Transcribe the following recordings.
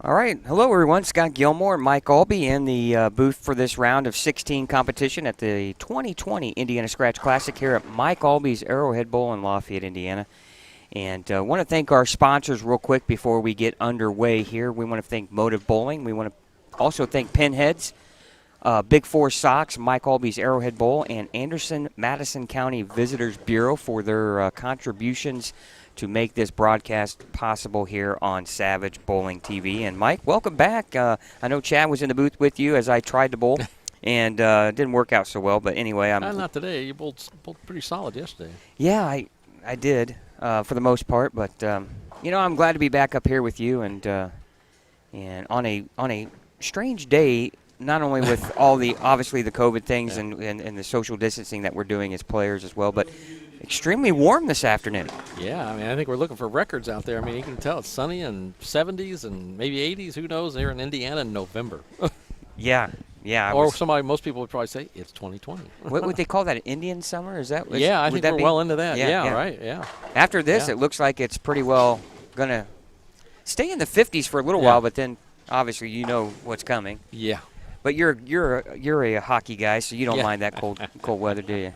All right. Hello, everyone. Scott Gilmore and Mike Aulby in the booth for this round of 16 competition at the 2020 Indiana Scratch Classic here at Mike Aulby's Arrowhead Bowl in Lafayette, Indiana. And I want to thank our sponsors real quick before we get underway here. We want to thank Motive Bowling. We want to also thank Pinheads, Big Four Sox, Mike Aulby's Arrowhead Bowl, and Anderson-Madison County Visitors Bureau for their contributions to make this broadcast possible here on Savage Bowling TV. And Mike, welcome back. I know Chad was in the booth with you as I tried to bowl, and it didn't work out so well. But anyway, not today. You bowled pretty solid yesterday. Yeah, I did for the most part. But I'm glad to be back up here with you, and on a strange day. Not only with all the obviously the COVID things and the social distancing that we're doing as players as well, but extremely warm this afternoon. Yeah, I mean, I think we're looking for records out there. I mean, you can tell it's sunny and 70s and maybe 80s. Who knows? Here in Indiana in November. Yeah. Most people would probably say it's 2020. What would they call that? Indian summer? Is that? Yeah, I think we're well into that. Yeah, right. Yeah. After this, it looks like it's pretty well gonna stay in the 50s for a little while, but then obviously you know what's coming. Yeah. But you're a hockey guy, so you don't mind that cold weather, do you?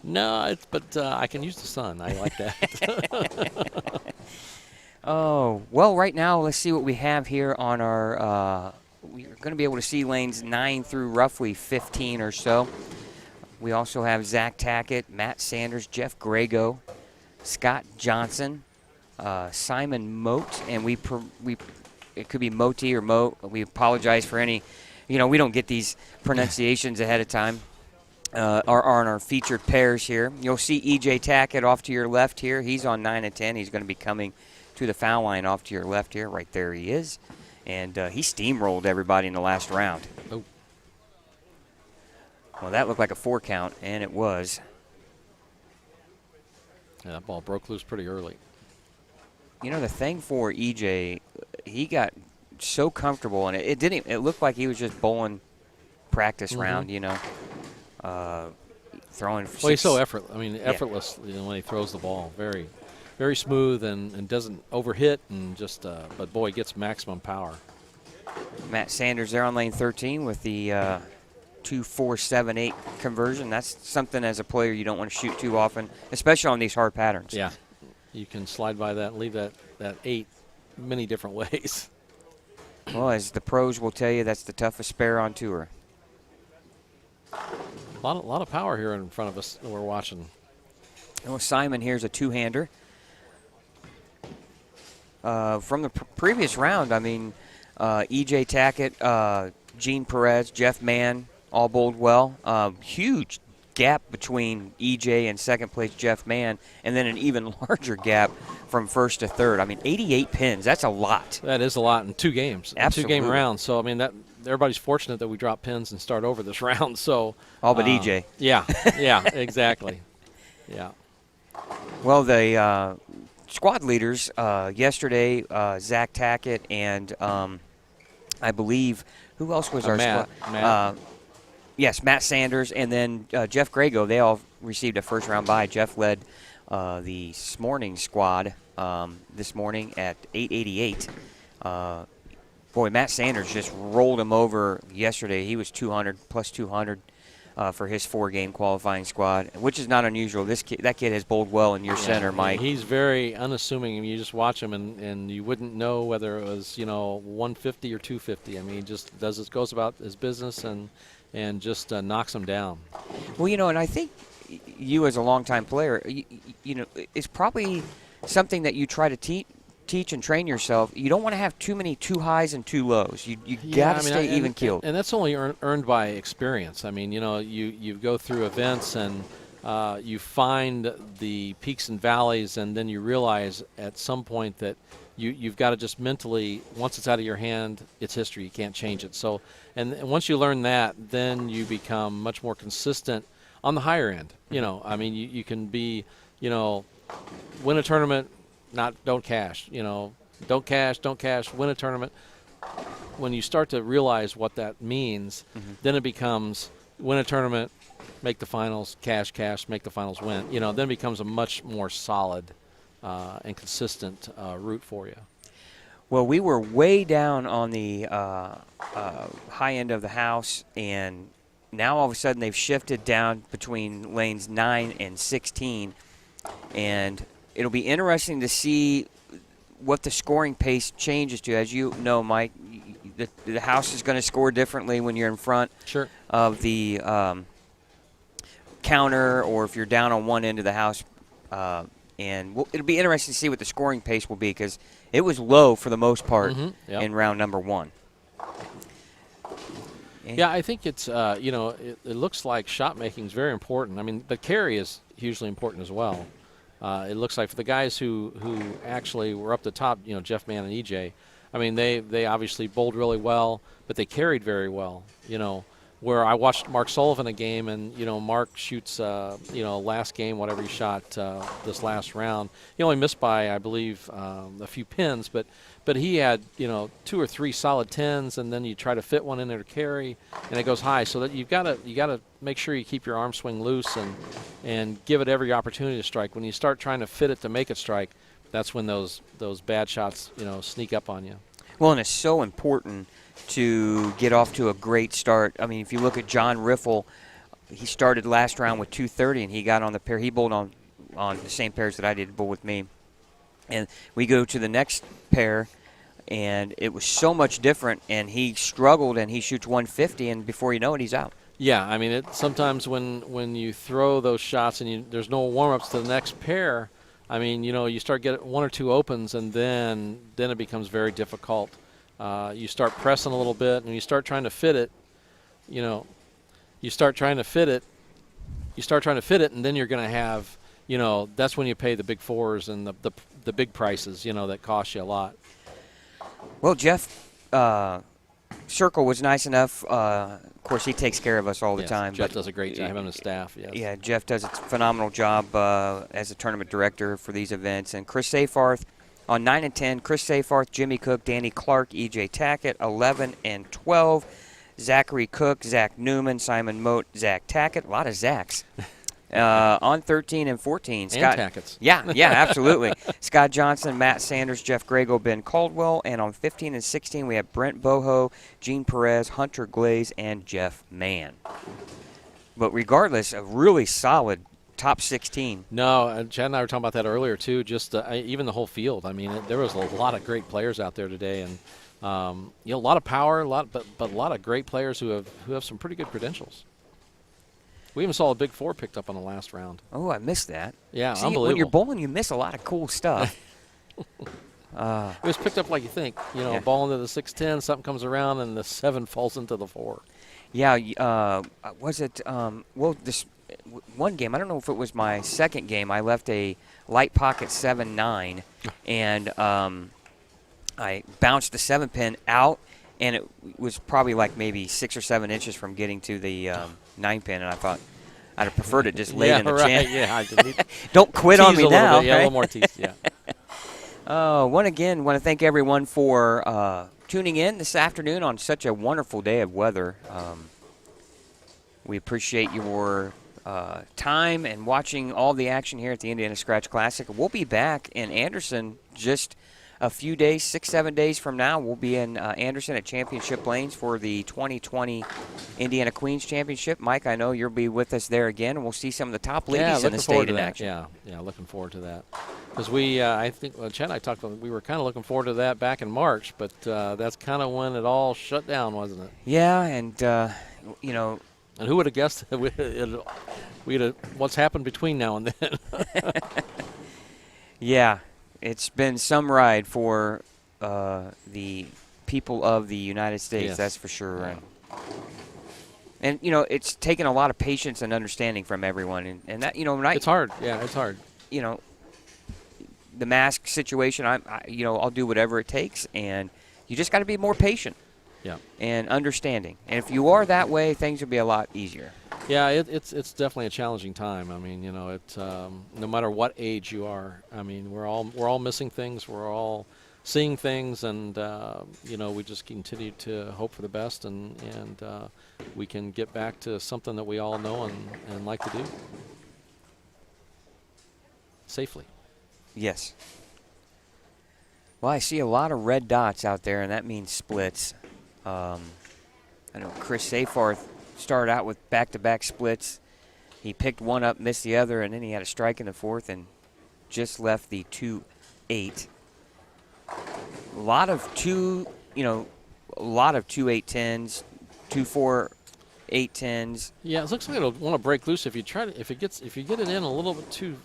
No, but I can use the sun. I like that. Oh, well, right now, let's see what we have here on our we're going to be able to see lanes 9 through roughly 15 or so. We also have Zach Tackett, Matt Sanders, Jeff Grego, Scott Johnson, Simon Moat, and it could be Moti or Mo. We apologize for any. We don't get these pronunciations ahead of time. Are on our featured pairs here. You'll see E.J. Tackett off to your left here. He's on 9 and 10. He's going to be coming to the foul line off to your left here. Right there he is. And he steamrolled everybody in the last round. Oh. Well, that looked like a 4 count, and it was. Yeah, that ball broke loose pretty early. The thing for E.J., he got so comfortable, and it looked like he was just bowling practice round, throwing. Well, he's so effortless. When he throws the ball, very, very smooth and doesn't overhit and just. But boy, he gets maximum power. Matt Sanders there on lane 13 with the 2.478 conversion. That's something as a player you don't want to shoot too often, especially on these hard patterns. Yeah, you can slide by that and leave that 8 many different ways. Well, as the pros will tell you, that's the toughest spare on tour. A lot of power here in front of us that we're watching. Well, Simon here's a two-hander. From the previous round, E.J. Tackett, Gene Perez, Jeff Mann all bowled well. Huge gap between E.J. and second place Jeff Mann, and then an even larger gap from first to third. 88 pins, that's a lot. That is a lot in 2 games. Absolutely. 2-game rounds. So, that everybody's fortunate that we drop pins and start over this round. So all but EJ. Yeah, exactly. Yeah. Well, the squad leaders yesterday, Zach Tackett and I believe, who else was our Matt. squad? Matt. Yes, Matt Sanders, and then Jeff Grego. They all received a first-round bye. Jeff led the morning squad this morning at 888. Boy, Matt Sanders just rolled him over yesterday. He was 200, plus 200 for his 4-game qualifying squad, which is not unusual. That kid has bowled well in your center, Mike. He's very unassuming. You just watch him, and you wouldn't know whether it was 150 or 250. He just goes about his business and just knocks him down. Well, and I think you as a longtime player, it's probably something that you try to teach and train yourself. You don't want to have too many too highs and too lows. You got to stay even keeled. And that's only earned by experience. You go through events and you find the peaks and valleys, and then you realize at some point that you've got to just mentally, once it's out of your hand, it's history. You can't change it. So, and once you learn that, then you become much more consistent on the higher end. You can be, win a tournament, don't cash. Don't cash, win a tournament. When you start to realize what that means, then it becomes win a tournament, make the finals, cash, make the finals, win. Then it becomes a much more solid and consistent route for you. Well, we were way down on the high end of the house, and now all of a sudden they've shifted down between lanes 9 and 16, and it'll be interesting to see what the scoring pace changes to. As you know, Mike, the house is going to score differently when you're in front Sure. of the counter, or if you're down on one end of the house. And it'll be interesting to see what the scoring pace will be, because it was low for the most part in round number 1. Yeah, I think it's, it looks like shot making is very important. I mean, but carry is hugely important as well. It looks like for the guys who actually were up the top, Jeff Mann and EJ, I mean, they obviously bowled really well, but they carried very well, where I watched Mark Sullivan a game, and, Mark shoots, last game, whatever he shot this last round. He only missed by, I believe, a few pins, but he had, 2 or 3 solid 10s, and then you try to fit one in there to carry, and it goes high. So that you got to make sure you keep your arm swing loose and give it every opportunity to strike. When you start trying to fit it to make it strike, that's when those bad shots, sneak up on you. Well, and it's so important to get off to a great start. I mean, if you look at John Riffle, he started last round with 230, and he got on the pair. He bowled on the same pairs that I did bowl with me. And we go to the next pair, and it was so much different, and he struggled, and he shoots 150, and before you know it, he's out. Yeah, I mean, sometimes when you throw those shots and there's no warm-ups to the next pair, I mean, you start getting 1 or 2 opens, and then it becomes very difficult. You start pressing a little bit, and you start trying to fit it. You start trying to fit it, and then you're going to have, that's when you pay the big fours and the big prices, that cost you a lot. Well, Jeff Circle was nice enough. Of course, he takes care of us all the time. Jeff does a great job, him and his staff. Yes. Yeah, Jeff does a phenomenal job as a tournament director for these events. And Chris Safarth on 9 and 10, Chris Safarth, Jimmy Cook, Danny Clark, EJ Tackett, 11 and 12, Zachary Cook, Zach Newman, Simon Moat, Zach Tackett, a lot of Zachs. On 13 and 14, Scott. And Tackett's. Yeah, absolutely. Scott Johnson, Matt Sanders, Jeff Grego, Ben Caldwell. And on 15 and 16, we have Brent Boho, Gene Perez, Hunter Glaze, and Jeff Mann. But regardless, a really solid top 16. No, Chad and I were talking about that earlier, too, just even the whole field. I mean, there was a lot of great players out there today, and a lot of power, but a lot of great players who have some pretty good credentials. We even saw a big 4 picked up on the last round. Oh, I missed that. Yeah, See, unbelievable. When you're bowling, you miss a lot of cool stuff. It was picked up like you think. Ball into the 6-10, something comes around, and the 7 falls into the 4. Yeah, was it, this one game, I don't know if it was my second game, I left a light pocket 7-9, and I bounced the 7-pin out, and it was probably like maybe 6 or 7 inches from getting to the 9-pin, and I thought I'd have preferred it just laid in the chin. Yeah, Don't quit on me now. Yeah, a little more tease, yeah. Want to thank everyone for tuning in this afternoon on such a wonderful day of weather. We appreciate your time and watching all the action here at the Indiana Scratch Classic. We'll be back in Anderson just a few days, 6-7 days from now. We'll be in Anderson at Championship Lanes for the 2020 Indiana Queens Championship. Mike, I know you'll be with us there again, and we'll see some of the top ladies in the state in action. Yeah, looking forward to that. Because I think Chad and I talked about, we were kind of looking forward to that back in March, but that's kind of when it all shut down, wasn't it? Yeah, and and who would have guessed what's happened between now and then? Yeah. It's been some ride for the people of the United States, yes. That's for sure. Yeah. And it's taken a lot of patience and understanding from everyone. And that, it's hard. Yeah, it's hard. The mask situation, I'll do whatever it takes. And you just got to be more patient. Yeah. And understanding. And if you are that way, things will be a lot easier. Yeah, it's definitely a challenging time. I mean, no matter what age you are, I mean, we're all missing things. We're all seeing things, and we just continue to hope for the best, and we can get back to something that we all know and like to do safely. Yes. Well, I see a lot of red dots out there, and that means splits. I know Chris Safarth started out with back-to-back splits. He picked one up, missed the other, and then he had a strike in the fourth and just left the 2-8. A lot of 2-8-10s, 2-4-8-10s. Yeah, it looks like it'll want to break loose if you get it in a little bit too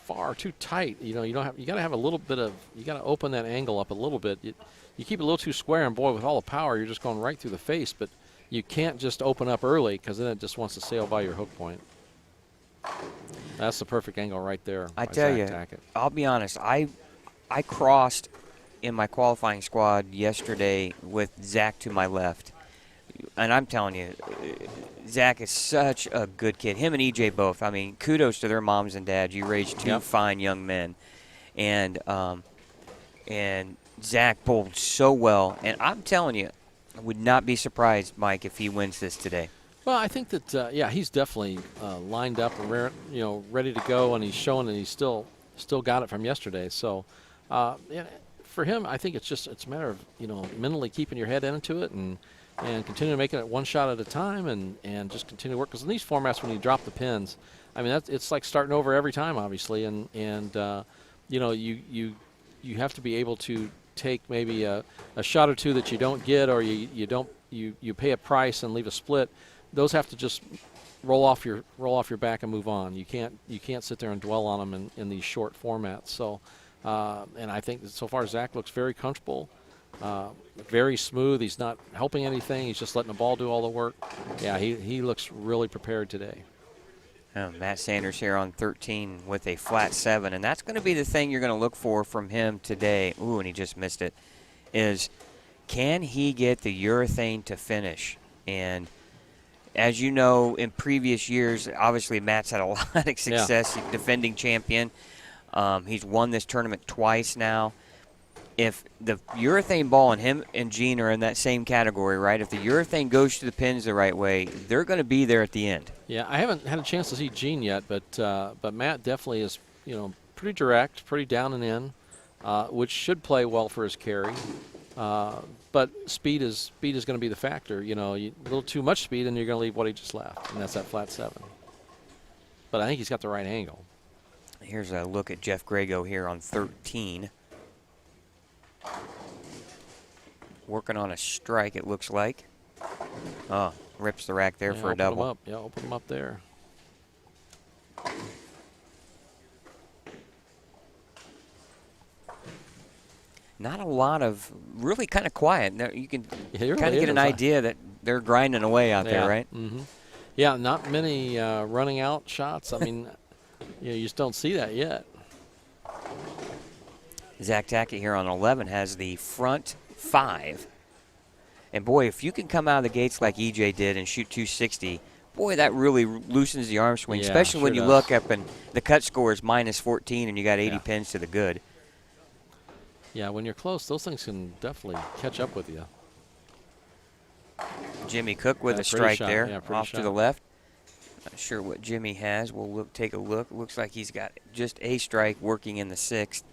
far, too tight. You got to have a little bit of, you got to open that angle up a little bit. You keep it a little too square, and boy, with all the power, you're just going right through the face. But you can't just open up early because then it just wants to sail by your hook point. That's the perfect angle right there. I tell you, I'll be honest. I crossed in my qualifying squad yesterday with Zach to my left. And I'm telling you, Zach is such a good kid. Him and EJ both. I mean, kudos to their moms and dads. You raised two fine young men. And Zach bowled so well. And I'm telling you, I would not be surprised, Mike, if he wins this today. Well, I think that, he's definitely lined up and ready to go, and he's showing that he's still got it from yesterday. So, for him, I think it's a matter of, mentally keeping your head into it and continue making it one shot at a time and just continue to work. Because in these formats, when you drop the pins, I mean, it's like starting over every time, obviously. And you have to be able to take maybe a shot or two that you don't get, or you pay a price and leave a split. Those have to just roll off your back and move on. You can't sit there and dwell on them in these short formats. So, and I think that so far Zach looks very comfortable, very smooth. He's not helping anything. He's just letting the ball do all the work. Yeah, he looks really prepared today. Matt Sanders here on 13 with a flat 7, and that's going to be the thing you're going to look for from him today. Ooh, and he just missed it. Is can he get the urethane to finish? And as you know, in previous years, obviously Matt's had a lot of success. He's defending champion. He's won this tournament twice now. If the urethane ball and him and Gene are in that same category, right? If the urethane goes to the pins the right way, they're going to be there at the end. Yeah, I haven't had a chance to see Gene yet, but Matt definitely is, pretty direct, pretty down and in, which should play well for his carry. But speed is going to be the factor. A little too much speed, and you're going to leave what he just left, and that's that flat 7. But I think he's got the right angle. Here's a look at Jeff Grego here on 13. Working on a strike, it looks like. Oh, rips the rack there for a double. Open him up there. Not a lot of, really kind of quiet. You can kind of get an idea that they're grinding away out there, right? Mm-hmm. Yeah, not many running out shots. I mean, you just don't see that yet. Zach Tackett here on 11 has the front 5. And, boy, if you can come out of the gates like EJ did and shoot 260, boy, that really loosens the arm swing, especially when you look up and the cut score is -14 and you got 80 pins to the good. Yeah, when you're close, those things can definitely catch up with you. Jimmy Cook with a strike there off to the left. Not sure what Jimmy has. We'll take a look. Looks like he's got just a strike working in the 6th.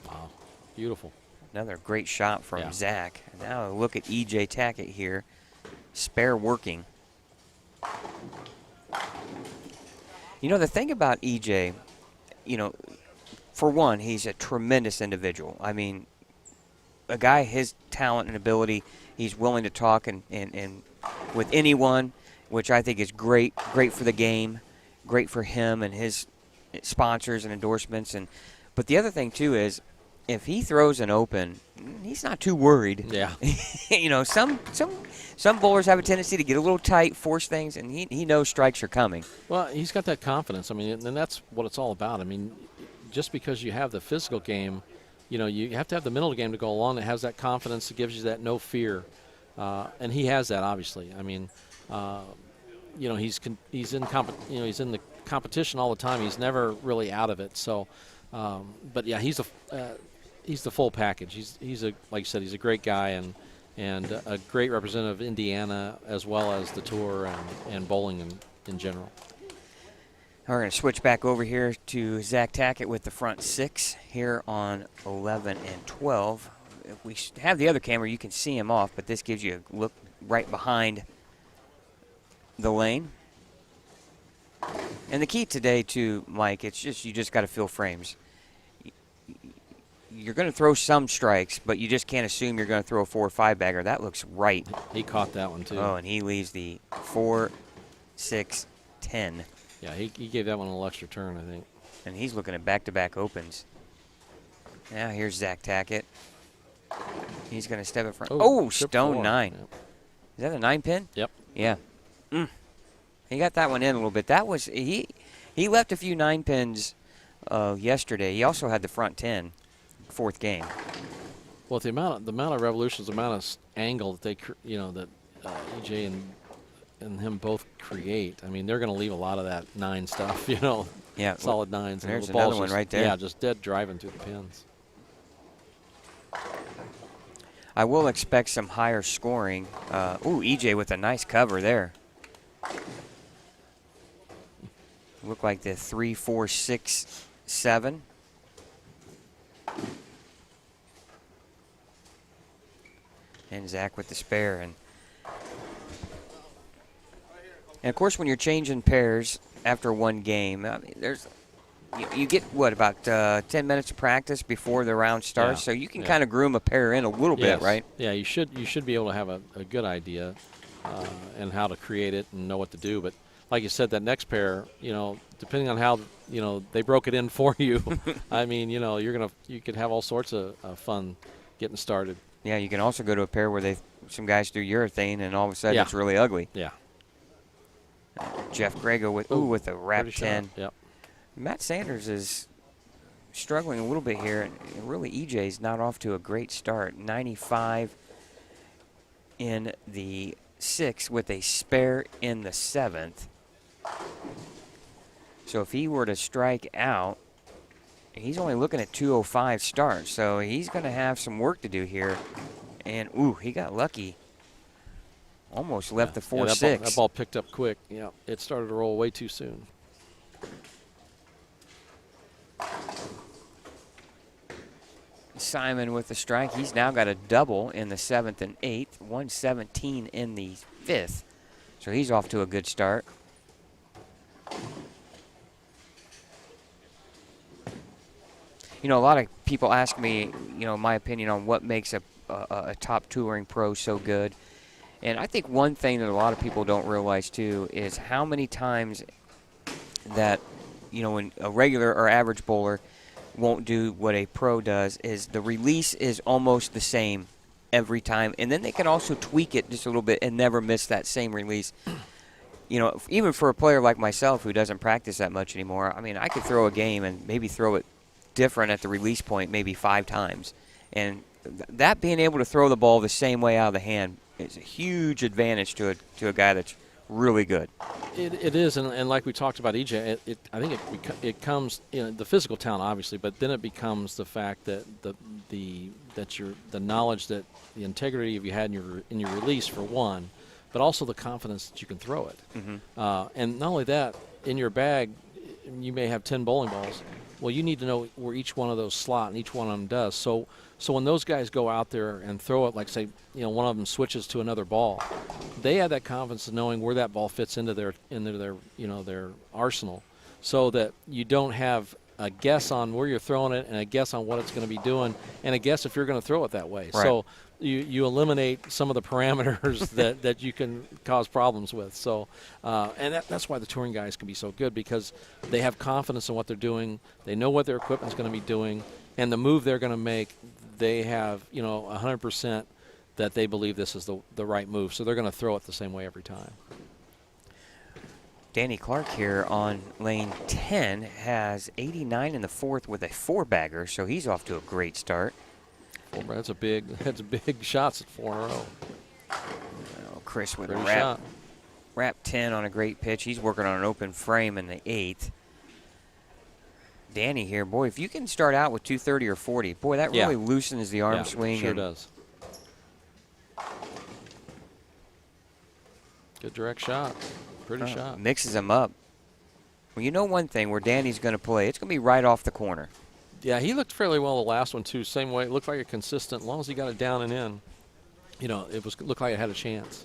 Wow, beautiful. Another great shot from Zach. Now look at EJ Tackett here. Spare working. The thing about EJ, for one, he's a tremendous individual. I mean, a guy his talent and ability, he's willing to talk and with anyone, which I think is great for the game, great for him and his sponsors and endorsements. But the other thing, too, is if he throws an open, he's not too worried. Yeah. Some bowlers have a tendency to get a little tight, force things, and he knows strikes are coming. Well, he's got that confidence. I mean, and that's what it's all about. I mean, just because you have the physical game, you have to have the mental game to go along that has that confidence that gives you that no fear. And he has that, obviously. I mean, he's in the competition all the time. He's never really out of it. So, but yeah, he's the full package. He's like you said, he's a great guy and a great representative of Indiana as well as the tour and bowling in general. We're going to switch back over here to Zach Tackett with the front 6 here on 11 and 12. If we have the other camera, you can see him off, but this gives you a look right behind the lane. And the key today, too, Mike, it's just you just got to fill frames. You're going to throw some strikes, but you just can't assume you're going to throw a 4 or 5 bagger. That looks right. He caught that one, too. Oh, and he leaves the 4, 6, 10. Yeah, he gave that one a little extra turn, I think. And he's looking at back-to-back opens. Now here's Zach Tackett. He's going to step in front. Oh, stone 4. 9. Yep. Is that a 9-pin? Yep. Yeah. He got that one in a little bit. That was he left a few 9-pins yesterday. He also had the front 10, 4th game. Well, the amount of revolutions, the amount of angle that they, that EJ and him both create. I mean, they're going to leave a lot of that 9 stuff, Yeah. solid 9s. There's the ball's another one just, right there. Yeah, just dead driving through the pins. I will expect some higher scoring. EJ with a nice cover there. Look like the 3, 4, 6, 7. And Zach with the spare. And of course, when you're changing pairs after one game, I mean, you get, what, about 10 minutes of practice before the round starts, Yeah. so you can kind of groom a pair in a little bit, right? Yeah, you should be able to have a good idea and how to create it and know what to do. But like you said, that next pair, depending on how they broke it in for you, I mean, you could have all sorts of fun getting started. Yeah, you can also go to a pair where some guys do urethane, and all of a sudden it's really ugly. Yeah. Jeff Grego with a wrap 10. Yep. Matt Sanders is struggling a little bit here, and really EJ's not off to a great start. 95 in the 6th with a spare in the 7th. So if he were to strike out, he's only looking at 205 starts, so he's going to have some work to do here. And, he got lucky. Almost left the 4-6. That ball picked up quick. Yeah, it started to roll way too soon. Simon with the strike. He's now got a double in the 7th and 8th, 117 in the 5th. So he's off to a good start. A lot of people ask me, my opinion on what makes a top touring pro so good. And I think one thing that a lot of people don't realize, too, is how many times that, when a regular or average bowler won't do what a pro does, is the release is almost the same every time. And then they can also tweak it just a little bit and never miss that same release. Even for a player like myself who doesn't practice that much anymore, I mean, I could throw a game and maybe throw it different at the release point maybe 5 times. And that being able to throw the ball the same way out of the hand is a huge advantage to a guy that's really good. It is, and like we talked about EJ, I think it comes the physical talent obviously, but then it becomes the fact that the knowledge that the integrity you had in your release for one, but also the confidence that you can throw it. Mm-hmm. And not only that, in your bag, you may have 10 bowling balls. Well, you need to know where each one of those slot and each one of them does. So when those guys go out there and throw it, like say, one of them switches to another ball, they have that confidence of knowing where that ball fits into their their arsenal, so that you don't have a guess on where you're throwing it and a guess on what it's going to be doing and a guess if you're going to throw it that way. Right. So you eliminate some of the parameters that you can cause problems with. So and that's why the touring guys can be so good, because they have confidence in what they're doing. They know what their equipment's going to be doing, and the move they're going to make, they have 100% that they believe this is the right move. So they're going to throw it the same way every time. Danny Clark here on lane 10 has 89 in the 4th with a 4-bagger, so he's off to a great start. That's a big shots at 4 in a row. Chris with Pretty a shot. wrap 10 on a great pitch. He's working on an open frame in the 8th. Danny here, boy, if you can start out with 230 or 40, boy, that really loosens the arm swing. Sure does. Good direct shot. Pretty shot. Mixes them up. Well, you know one thing where Danny's going to play, it's going to be right off the corner. Yeah, he looked fairly well the last one too. Same way, it looked like a consistent. As long as he got it down and in, you know, looked like it had a chance.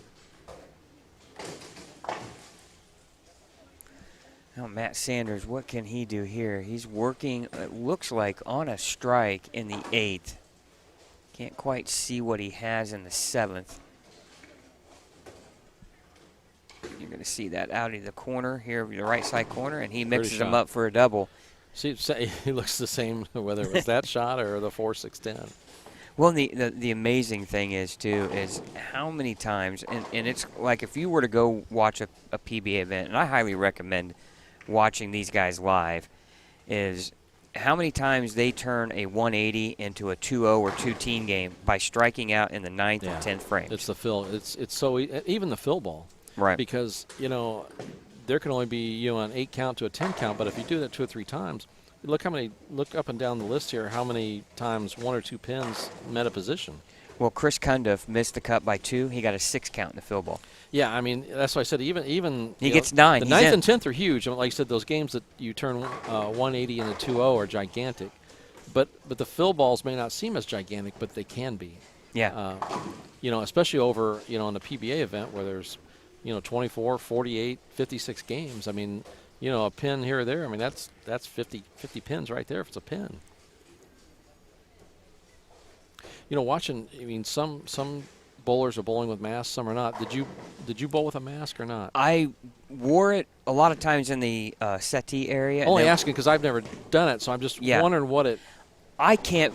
Now Matt Sanders, what can he do here? He's working, it looks like, on a strike in the 8th. Can't quite see what he has in the 7th. You're going to see that out of the corner here, the right side corner, and he mixes them up for a double. See, he looks the same whether it was that shot or the 4-6-10. Well, the amazing thing is, too, is how many times, and it's like if you were to go watch a PBA event, and I highly recommend watching these guys live, is how many times they turn a 180 into a 2-0 or 2-team game by striking out in the 9th and 10th frames. It's the fill. It's so even the fill ball. Right. Because, you know, there can only be, you know, an 8 count to a 10 count, but if you do that 2 or 3 times, look up and down the list here how many times 1 or 2 pins met a position. Well, Chris Cundiff missed the cut by 2. He got a 6 count in the fill ball. Yeah, I mean, that's why I said even he gets 9. The 9th and 10th are huge. Like I said, those games that you turn 180 into 2-0 are gigantic. But the fill balls may not seem as gigantic, but they can be. Yeah. You know, especially over, you know, in a PBA event where there's, you know, 24, 48, 56 games. I mean, you know, a pin here or there, I mean, that's 50 pins right there if it's a pin. You know, watching, I mean, some bowlers are bowling with masks, some are not. Did you bowl with a mask or not? I wore it a lot of times in the settee area. Only asking because I've never done it, so I'm just wondering what it. I can't.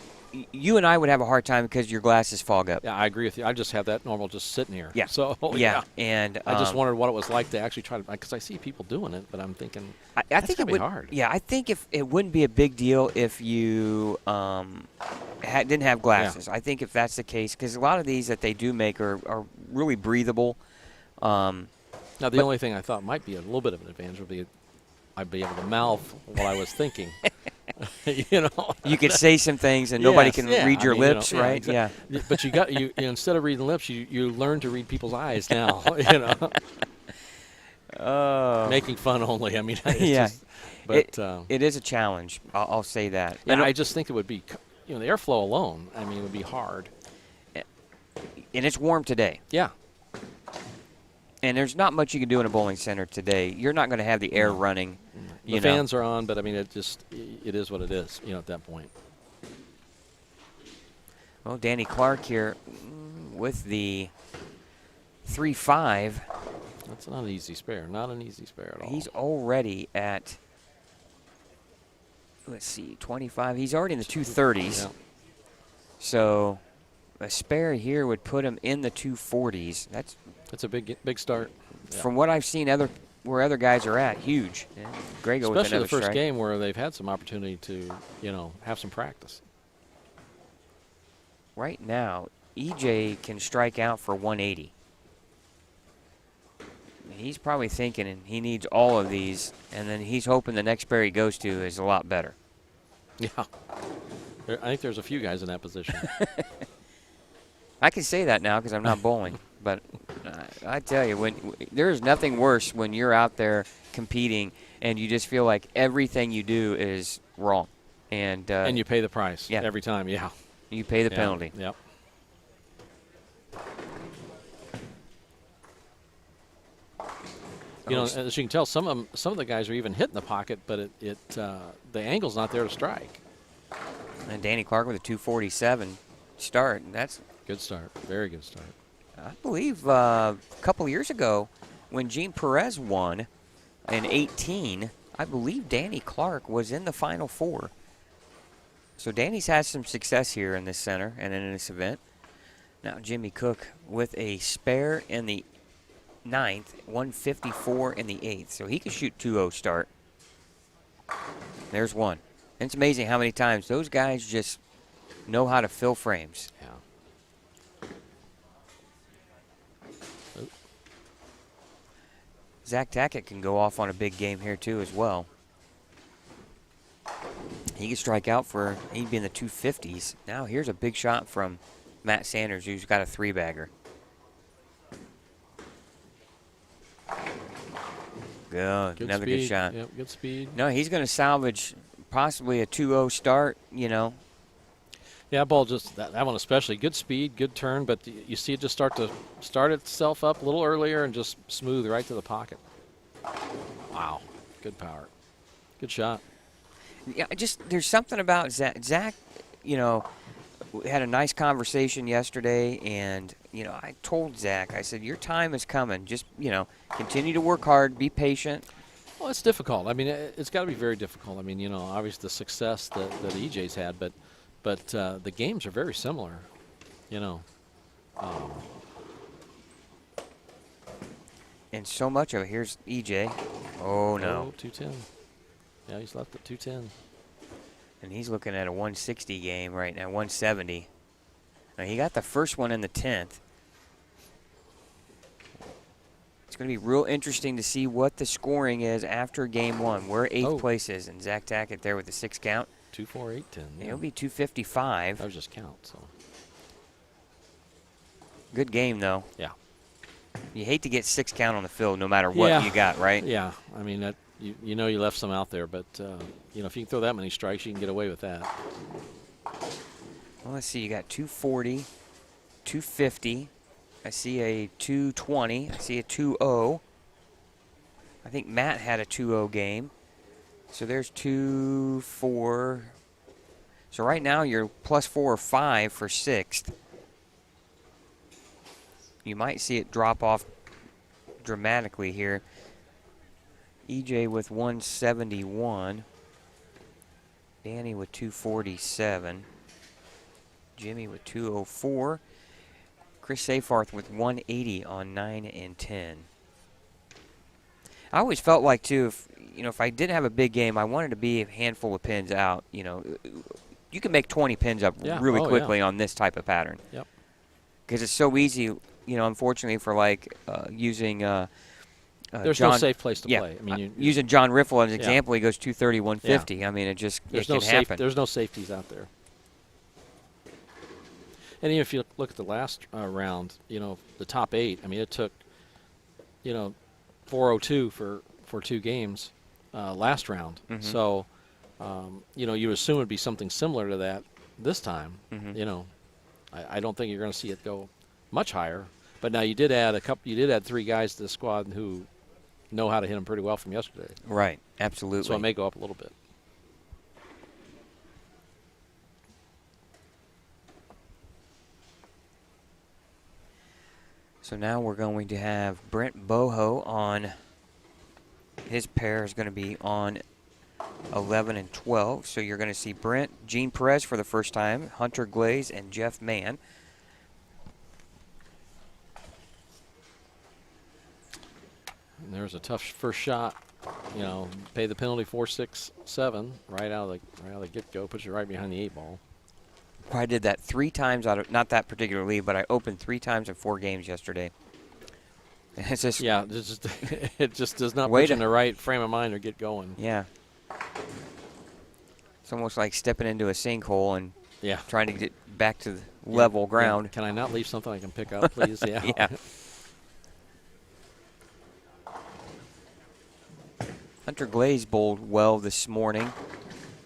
You and I would have a hard time because your glasses fog up. Yeah, I agree with you. I just have that normal just sitting here. Yeah. So yeah, and I just wondered what it was like to actually try to, because I see people doing it, but I'm thinking I think it would be hard. Yeah, I think if it wouldn't be a big deal if you didn't have glasses. Yeah. I think if that's the case, because a lot of these that they do make are really breathable. Now the only thing I thought might be a little bit of an advantage would be I'd be able to mouth what I was thinking. You know, you could say some things and nobody can read your lips, right? Exactly. Yeah. But you instead of reading lips, you learn to read people's eyes now. You know, making fun only. I mean, just, but it is a challenge. I'll say that. Yeah, I just think it would be, you know, the airflow alone. I mean, it would be hard. And it's warm today. Yeah. And there's not much you can do in a bowling center today. You're not going to have the air running. The fans are on, but I mean, it is what it is, you know, at that point. Well, Danny Clark here with the 3-5. That's not an easy spare. Not an easy spare at all. He's already at, let's see, 25. He's already in the 230s. Yeah. So a spare here would put him in the 240s. That's a big start. From what I've seen where other guys are at, huge. Yeah. Grego with especially another the first strike. game where they've had some opportunity to, you know, have some practice. Right now, EJ can strike out for 180. He's probably thinking and he needs all of these, and then he's hoping the next pair he goes to is a lot better. Yeah. I think there's a few guys in that position. I can say that now because I'm not bowling, but I tell you, there is nothing worse when you're out there competing and you just feel like everything you do is wrong. And you pay the price every time, yeah. You pay the penalty. Yep. You know, as you can tell, some of the guys are even hitting the pocket, but the angle's not there to strike. And Danny Clark with a 247 start. And that's good start. Very good start. I believe a couple years ago when Gene Perez won in 18, I believe Danny Clark was in the Final Four. So Danny's had some success here in this center and in this event. Now Jimmy Cook with a spare in the 9th, 154 in the 8th. So he could shoot 2-0 start. There's one. And it's amazing how many times those guys just know how to fill frames. Yeah. Zach Tackett can go off on a big game here too as well. He could strike out he'd be in the 250s. Now here's a big shot from Matt Sanders, who's got a 3-bagger. Good. Another good shot. Yep, good speed. No, he's going to salvage possibly a 2-0 start, you know. Yeah, ball just that one especially good speed, good turn, but you see it just start itself up a little earlier and just smooth right to the pocket. Wow, good power, good shot. Yeah, there's something about Zach. Zach, you know, we had a nice conversation yesterday, and you know, I told Zach, I said, your time is coming. Just continue to work hard, be patient. Well, it's difficult. I mean, it's got to be very difficult. I mean, obviously the success that EJ's had, but the games are very similar, And so much of it. Here's EJ. Oh, no. 210. Yeah, he's left at 210. And he's looking at a 160 game right now, 170. Now, he got the first one in the 10th. It's going to be real interesting to see what the scoring is after game one. Where eighth place is, and Zach Tackett there with the 6 count. 2, 4, 8, 10. Yeah. It'll be 255. That was just count, so. Good game, though. Yeah. You hate to get 6 count on the field no matter what you got, right? Yeah. I mean, that you left some out there, but, if you can throw that many strikes, you can get away with that. Well, let's see. You got 240, 250. I see a 220. I see a 2-0. I think Matt had a 2-0 game. So there's 2, 4. So right now you're +4 or 5 for 6th. You might see it drop off dramatically here. EJ with 171. Danny with 247. Jimmy with 204. Chris Safarth with 180 on 9 and 10. I always felt like, too, if I did have a big game, I wanted to be a handful of pins out. You can make 20 pins up really quickly on this type of pattern. Yep. Because it's so easy, unfortunately, for using there's John, no safe place to play. I mean, using John Riffle as an example, he goes 230, 150. Yeah. I mean, it can happen. There's no safeties out there. And even if you look at the last round, the top 8, I mean, it took, 402 for 2 games last round. Mm-hmm. So, you assume it'd be something similar to that this time. Mm-hmm. I don't think you're going to see it go much higher. But now you did add 3 guys to the squad who know how to hit them pretty well from yesterday. Right, absolutely. So it may go up a little bit. So now we're going to have Brent Boho on. His pair is going to be on 11 and 12. So you're going to see Brent, Gene Perez for the first time, Hunter Glaze, and Jeff Mann. And there's a tough first shot. Pay the penalty 4, 6, 7 right out of the get-go. Puts you right behind the 8 ball. I did that 3 times out of, not that particular league, but I opened 3 times in 4 games yesterday. And it's just it just does not put you in the right frame of mind or get going. Yeah. It's almost like stepping into a sinkhole and trying to get back to the level ground. Can I not leave something I can pick up, please? Yeah. Yeah. Hunter Glaze bowled well this morning.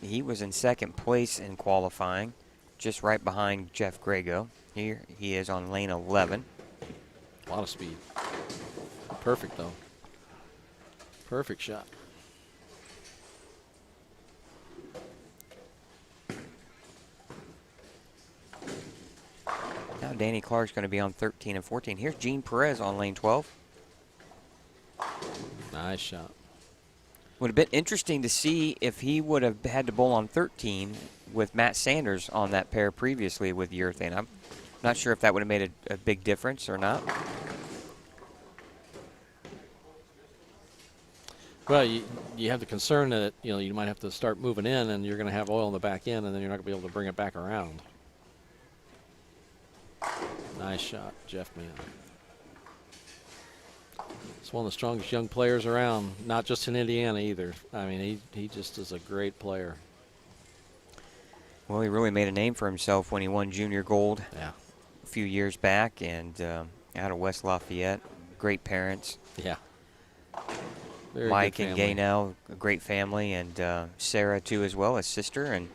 He was in 2nd place in qualifying, just right behind Jeff Grego. Here he is on lane 11. A lot of speed. Perfect, though. Perfect shot. Now Danny Clark's going to be on 13 and 14. Here's Gene Perez on lane 12. Nice shot. Would have been interesting to see if he would have had to bowl on 13 with Matt Sanders on that pair previously with Urethane. I'm not sure if that would have made a big difference or not. Well, you have the concern that you might have to start moving in, and you're going to have oil in the back end, and then you're not going to be able to bring it back around. Nice shot, Jeff Mann. He's one of the strongest young players around, not just in Indiana either. I mean, he just is a great player. Well, he really made a name for himself when he won junior gold a few years back, and out of West Lafayette. Great parents. Yeah. Very Mike good and family. Gaynell, a great family, and Sarah too as well, his sister. And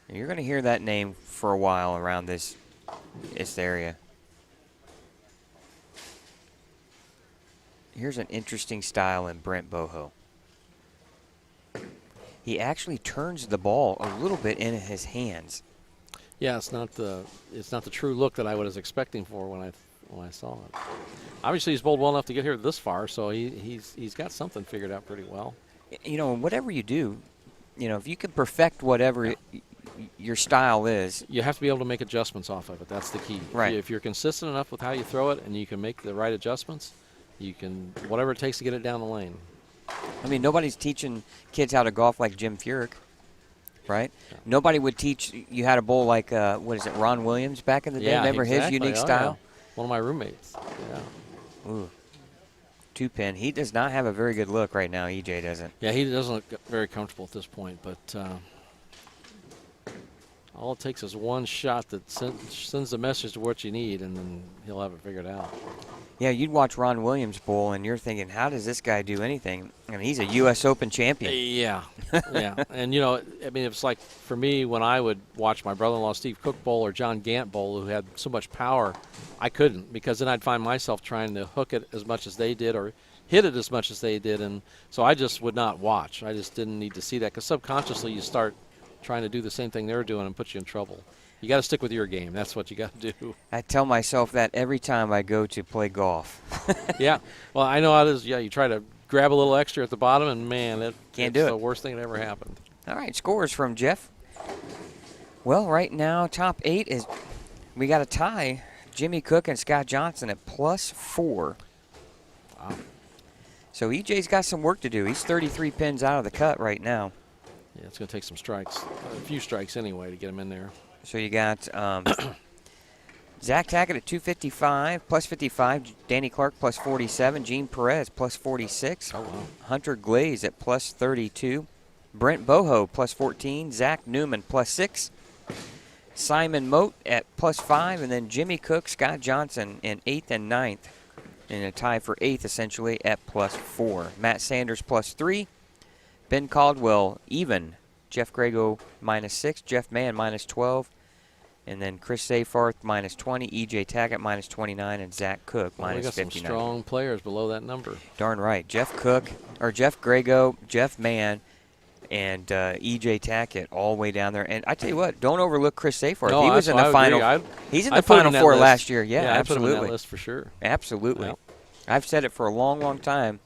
you're going to hear that name for a while around this area. Here's an interesting style in Brent Boho. He actually turns the ball a little bit in his hands. Yeah, it's not the true look that I was expecting for when I saw it. Obviously, he's bowled well enough to get here this far, so he's got something figured out pretty well. You know, whatever you do, you know, if you can perfect whatever your style is, you have to be able to make adjustments off of it. That's the key. Right. If you're consistent enough with how you throw it and you can make the right adjustments, you can whatever it takes to get it down the lane. I mean, nobody's teaching kids how to golf like Jim Furyk, right? Yeah. Nobody would teach you how to bowl like, Ron Williams back in the day? Remember his unique style? Yeah. One of my roommates. Yeah. Ooh. 2-pin. He does not have a very good look right now. EJ doesn't. Yeah, he doesn't look very comfortable at this point, but all it takes is one shot that sends the message to what you need, and then he'll have it figured out. Yeah, you'd watch Ron Williams bowl, and you're thinking, how does this guy do anything? I mean, he's a U.S. Open champion. Yeah, yeah. And, you know, I mean, it's like for me when I would watch my brother-in-law Steve Cook bowl or John Gant bowl, who had so much power, I couldn't, because then I'd find myself trying to hook it as much as they did or hit it as much as they did, and so I just would not watch. I just didn't need to see that, because subconsciously you start trying to do the same thing they're doing and puts you in trouble. You got to stick with your game. That's what you got to do. I tell myself that every time I go to play golf. Yeah. Well, I know how it is. Yeah, you try to grab a little extra at the bottom, and, man, can't do it. It's the worst thing that ever happened. All right, scores from Jeff. Well, right now, top 8 is we got a tie. Jimmy Cook and Scott Johnson at +4. Wow. So EJ's got some work to do. He's 33 pins out of the cut right now. Yeah, it's going to take some strikes, a few strikes anyway, to get him in there. So you got Zach Tackett at 255, +55. Danny Clark +47. Gene Perez +46. Oh, wow. Hunter Glaze at +32. Brent Boho +14. Zach Newman +6. Simon Mote at +5. And then Jimmy Cook, Scott Johnson in 8th and 9th. In a tie for 8th, essentially, at +4. Matt Sanders +3. Ben Caldwell even. Jeff Grego -6. Jeff Mann -12. And then Chris Seyfarth -20. EJ Tackett -29. And Zach Cook we got some -59. strong players below that number. Darn right. Jeff Grego, Jeff Mann, and EJ Tackett all the way down there. And I tell you what, don't overlook Chris Seyfarth. No, he was in the final. He's in the Final Four last year. Yeah, absolutely. I put him in that list for sure. Absolutely. Yeah. I've said it for a long, long time.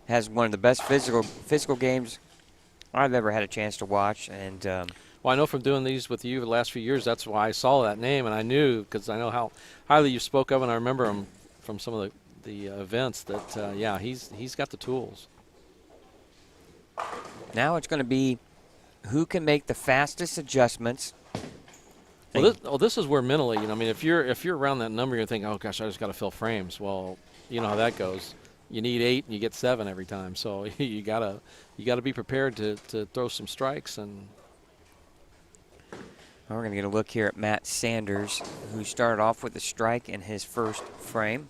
Has one of the best physical games I've ever had a chance to watch. And well, I know from doing these with you the last few years, that's why I saw that name, and I knew, because I know how highly you spoke of, and I remember him from some of the events, that, yeah, he's got the tools. Now it's going to be who can make the fastest adjustments. Well, this is where mentally, you know, I mean, if you're around that number, you're thinking, oh gosh, I just got to fill frames. Well, you know how that goes. You need 8 and you get 7 every time. So you gotta be prepared to throw some strikes. And we're going to get a look here at Matt Sanders, who started off with a strike in his first frame.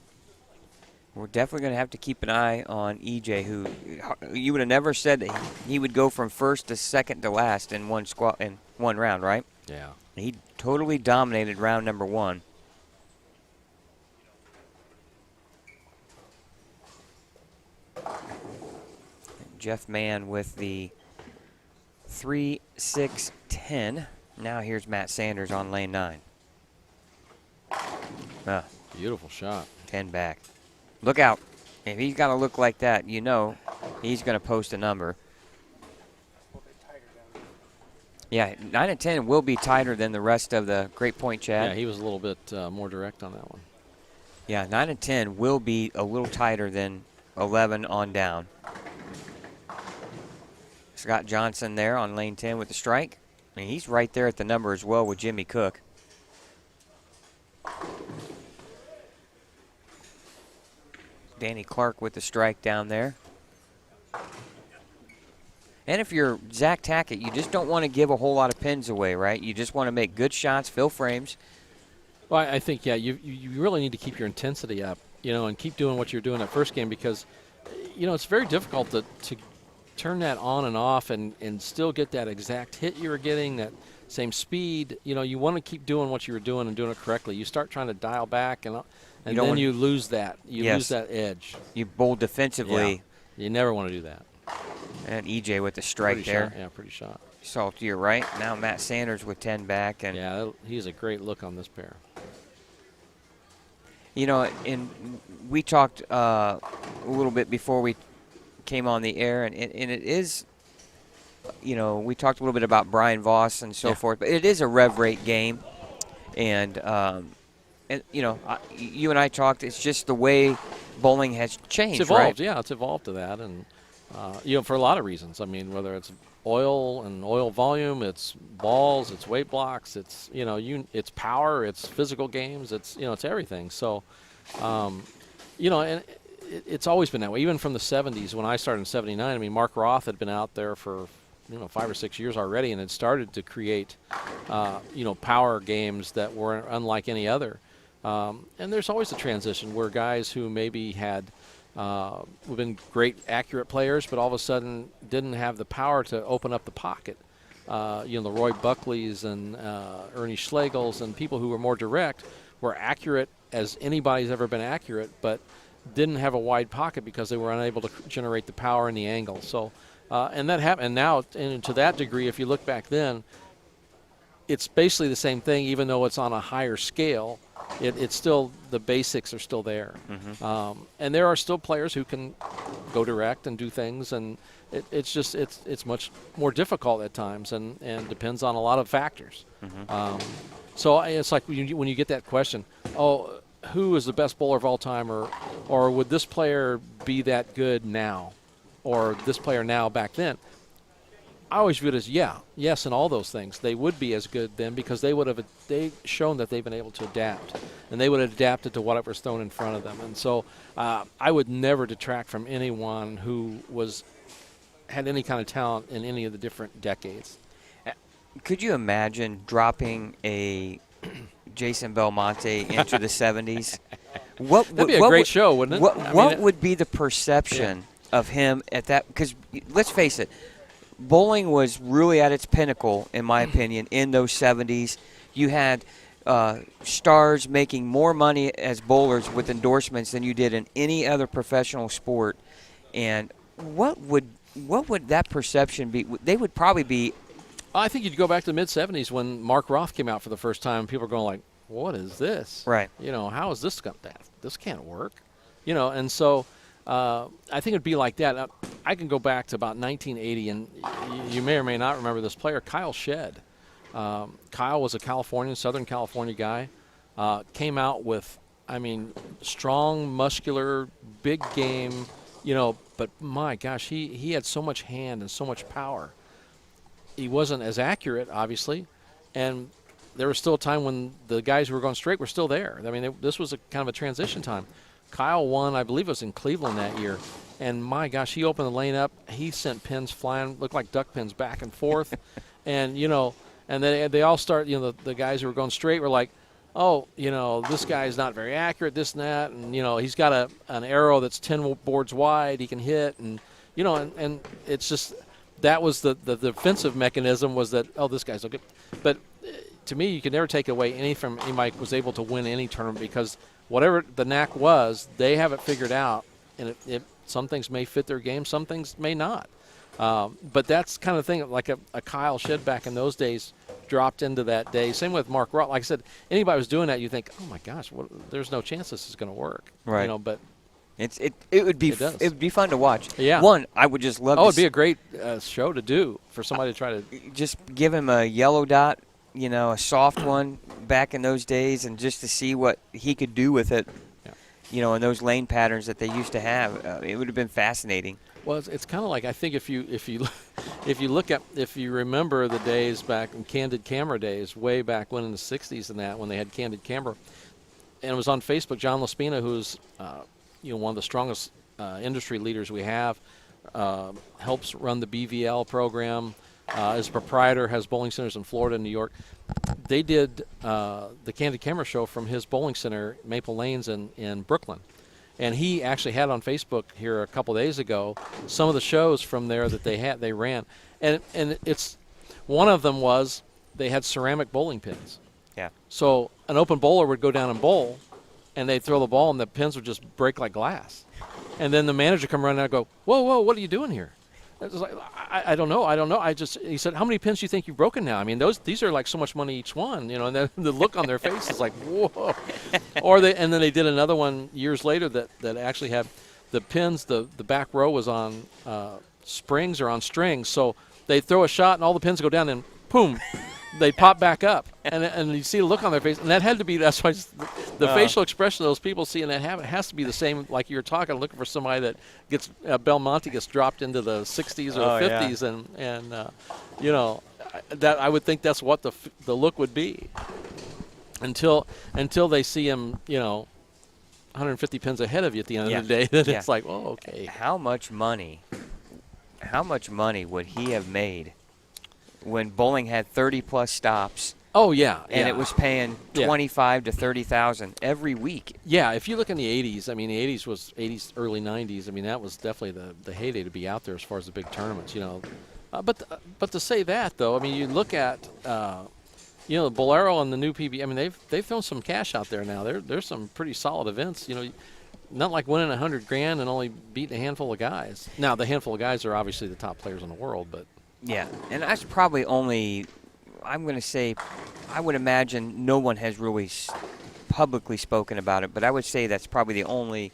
We're definitely going to have to keep an eye on EJ, who you would have never said that he would go from first to second to last in one round, right? Yeah. He totally dominated round number 1. Jeff Mann with the 3-6-10. Now here's Matt Sanders on lane 9. Beautiful shot. 10 back. Look out. If he's got to look like that, you know he's going to post a number. Yeah, 9 and 10 will be tighter than the rest of the Great Point Chad. Yeah, he was a little bit more direct on that one. Yeah, 9 and 10 will be a little tighter than 11 on down. Scott Johnson there on lane 10 with the strike. And he's right there at the number as well with Jimmy Cook. Danny Clark with the strike down there. And if you're Zach Tackett, you just don't want to give a whole lot of pins away, right? You just want to make good shots, fill frames. Well, I think, yeah, you really need to keep your intensity up, you know, and keep doing what you're doing at first game, because it's very difficult to turn that on and off and still get that exact hit you were getting, that same speed. You want to keep doing what you were doing and doing it correctly. You start trying to dial back, and then you lose that. You lose that edge. You bowl defensively. Yeah. You never want to do that. And EJ with the strike pretty there. Shot. Yeah, pretty shot. Saw to your right. Now Matt Sanders with 10 back. And yeah, he's a great look on this pair. And we talked a little bit before we came on the air, and it is, we talked a little bit about Brian Voss and so forth, but it is a rev rate game. And you and I talked, it's just the way bowling has changed, It's evolved, right? yeah, it's evolved to that. And, for a lot of reasons. I mean, whether it's oil and oil volume, it's balls, it's weight blocks, it's, it's power, it's physical games, it's, it's everything. So, and it's always been that way. Even from the 70s, when I started in 79, I mean, Mark Roth had been out there for, 5 or 6 years already and had started to create, power games that were unlike any other. And there's always a transition where guys who maybe had we've been great, accurate players, but all of a sudden didn't have the power to open up the pocket. The Roy Buckleys and Ernie Schlegels and people who were more direct were accurate as anybody's ever been accurate, but didn't have a wide pocket because they were unable to generate the power and the angle. So, and that happened. And now, and to that degree, if you look back then, it's basically the same thing, even though it's on a higher scale. It's still, the basics are still there. Mm-hmm. And there are still players who can go direct and do things, and it's much more difficult at times and depends on a lot of factors. Mm-hmm. So it's like when you get that question, who is the best bowler of all time, or would this player be that good now, or this player now back then? I always view it as yes, and all those things. They would be as good then because they've shown that they've been able to adapt, and they would have adapted to whatever's thrown in front of them. And so I would never detract from anyone who had any kind of talent in any of the different decades. Could you imagine dropping a Jason Belmonte into the 70s? That'd be a great show, wouldn't it? What would be the perception of him at that? Because let's face it, bowling was really at its pinnacle, in my opinion, in those 70s. You had stars making more money as bowlers with endorsements than you did in any other professional sport. And what would that perception be? They would probably be. I think you'd go back to the mid-'70s when Mark Roth came out for the first time. People are going like, what is this? Right. How is this going to this can't work? And so I think it'd be like that. I can go back to about 1980, and you may or may not remember this player, Kyle Shedd. Kyle was a Southern California guy. Came out with, strong, muscular, big game, but my gosh, he had so much hand and so much power. He wasn't as accurate, obviously, and there was still a time when the guys who were going straight were still there. This was a kind of a transition time. Kyle won, I believe it was in Cleveland that year, and my gosh, he opened the lane up. He sent pins flying, looked like duck pins back and forth, and and then they all start. The guys who were going straight were like, this guy's not very accurate, this and that, and he's got an arrow that's 10 boards wide, he can hit, and and it's just. That was the defensive mechanism, was that, this guy's okay. But to me, you can never take away any from anybody who was able to win any tournament, because whatever the knack was, they have it figured out. And some things may fit their game, some things may not. But that's kind of thing, like a Kyle Shedd back in those days dropped into that day. Same with Mark Roth. Like I said, anybody who's doing that, you think, oh, my gosh, there's no chance this is going to work. Right. But it would be fun to watch. Yeah. One, I would just love. It'd be a great show to do for somebody to try to just give him a yellow dot, a soft one back in those days, and just to see what he could do with it. Yeah. In those lane patterns that they used to have, it would have been fascinating. Well, it's kind of like, I think if you remember the days back in candid camera days, way back when in the '60s and that, when they had candid camera, and it was on Facebook. John Laspina, who's one of the strongest industry leaders we have, helps run the BVL program. Is a proprietor, has bowling centers in Florida and New York. They did the Candid Camera show from his bowling center, Maple Lanes in Brooklyn. And he actually had on Facebook here a couple days ago some of the shows from there that they ran, and it's one of them was they had ceramic bowling pins. Yeah. So an open bowler would go down and bowl, and they'd throw the ball, and the pins would just break like glass. And then the manager come running out and go, whoa, what are you doing here? It was like, I don't know. He said, how many pins do you think you've broken now? I mean, these are like so much money each one, and then the look on their face is like, whoa. And then they did another one years later that actually had the pins, the back row was on springs or on strings. So they throw a shot and all the pins go down and boom, they pop back up. And you see the look on their face. And that had to be, that's why the facial expression of those people see in that habit has to be the same like you're talking, looking for somebody that gets, Belmonte gets dropped into the 60s or 50s. Yeah. That I would think that's what the look would be until they see him, 150 pins ahead of you at the end of the day. Then it's like, oh, okay. How much money would he have made when bowling had 30+ stops? Oh yeah, and it was paying 25 to 30,000 every week. Yeah, if you look in the 80s, I mean, the 80s, early 90s. I mean, that was definitely the heyday to be out there as far as the big tournaments. But to say that though, I mean, you look at the Bolero and the new PB. I mean, they've thrown some cash out there now. There's some pretty solid events. Not like winning $100,000 and only beating a handful of guys. Now, the handful of guys are obviously the top players in the world, but yeah, and that's probably only. I'm going to say, I would imagine no one has really publicly spoken about it, but I would say that's probably the only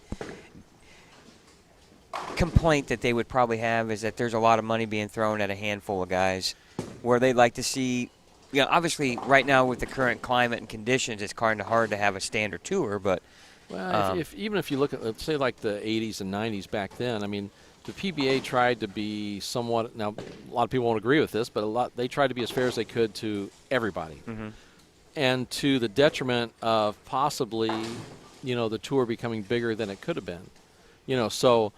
complaint that they would probably have is that there's a lot of money being thrown at a handful of guys where they'd like to see, obviously right now with the current climate and conditions, it's kind of hard to have a standard tour, but. Well, even if you look at, let's say, like the 80s and 90s back then, I mean, the PBA tried to be somewhat. Now, a lot of people won't agree with this, but they tried to be as fair as they could to everybody, and to the detriment of possibly, the tour becoming bigger than it could have been. So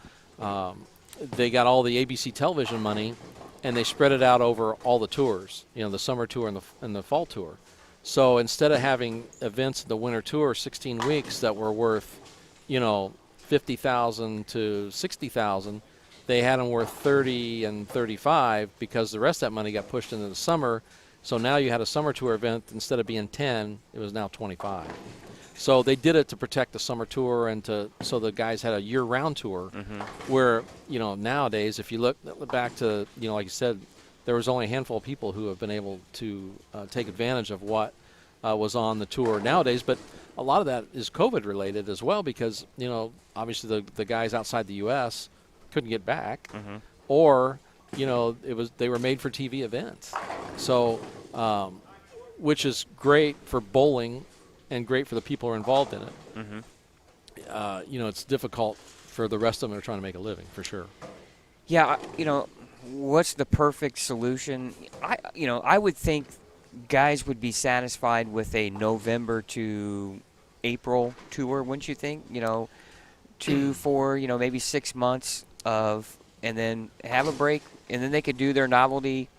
they got all the ABC television money, and they spread it out over all the tours. The summer tour and the fall tour. So instead of having events in the winter tour 16 weeks that were worth, $50,000 to $60,000, they had them worth 30 and 35 because the rest of that money got pushed into the summer. So now you had a summer tour event, instead of being 10, it was now 25. So they did it to protect the summer tour and so the guys had a year-round tour where, nowadays, if you look back to, like you said, there was only a handful of people who have been able to take advantage of what was on the tour nowadays. But a lot of that is COVID related as well because, obviously the guys outside the U.S. couldn't get back or, they were made for TV events. So, which is great for bowling and great for the people who are involved in it. It's difficult for the rest of them who are trying to make a living, for sure. Yeah, what's the perfect solution? I would think guys would be satisfied with a November to April tour, wouldn't you think? 2, 4, maybe 6 months and then have a break, and then they could do their novelty,